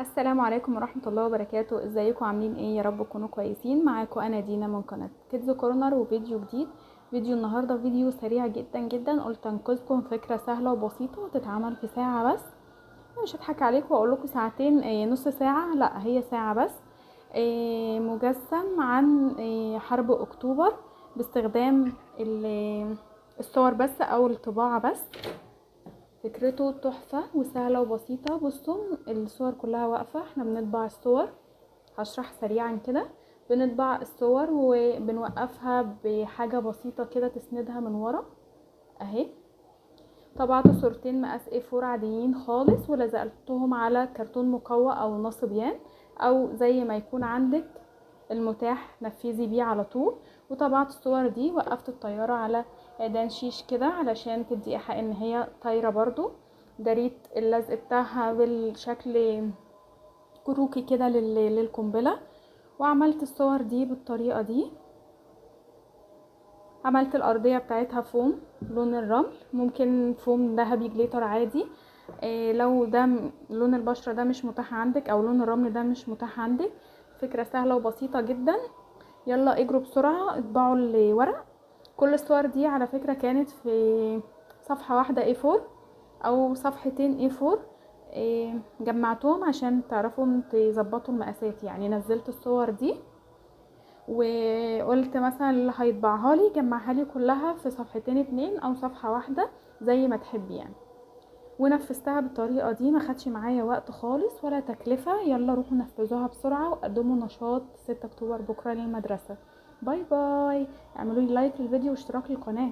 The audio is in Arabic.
السلام عليكم ورحمة الله وبركاته. ازيكم عاملين ايه؟ يا رب تكونوا كويسين. معاكم انا دينا من قناة كيدز كورنر وفيديو جديد. فيديو النهاردة فيديو سريع جدا جدا، قلت انقذكم فكرة سهلة وبسيطة وتتعمل في ساعة بس. مش هضحك عليكم واقول لكم ساعتين، نص ساعة، لا هي ساعة بس. مجسم عن حرب اكتوبر باستخدام الصور بس او الطباعة بس. فكرته تحفة وسهلة وبسيطة. بصوا الصور كلها واقفة، احنا بنطبع الصور. هشرح سريعا كده. بنطبع الصور وبنوقفها بحاجة بسيطة كده تسندها من ورا اهي. طبعت صورتين مقاس A4 عاديين خالص ولزقتهم على كرتون مقوى او نصبيان او زي ما يكون عندك المتاح نفذي بيه على طول. وطبعت الصور دي، وقفت الطيارة على عيدان شيش كده علشان تدي ايحاء ان هي طايرة برضو. دريت اللزق بتاعها بالشكل كروكي كده للقنبلة. وعملت الصور دي بالطريقة دي. عملت الارضية بتاعتها فوم لون الرمل، ممكن فوم ذهبي جليتر عادي. لو ده لون البشرة ده مش متاح عندك او لون الرمل ده مش متاح عندك. فكرة سهلة وبسيطة جدا. يلا اجروا بسرعة اطبعوا الورق. كل الصور دي على فكرة كانت في صفحة واحدة A4 او صفحتين A4. جمعتهم عشان تعرفوا تظبطوا المقاسات، يعني نزلت الصور دي وقلت مثلا اللي هيطبعها لي جمعها لي كلها في صفحتين اتنين او صفحة واحدة زي ما تحبي يعني. ونفذتها بالطريقة دي، ما خدش معايا وقت خالص ولا تكلفة. يلا روحوا نفذوها بسرعة وقدموا نشاط 6 اكتوبر بكرة للمدرسة. باي باي. اعملوا لي لايك للفيديو واشتراك للقناة.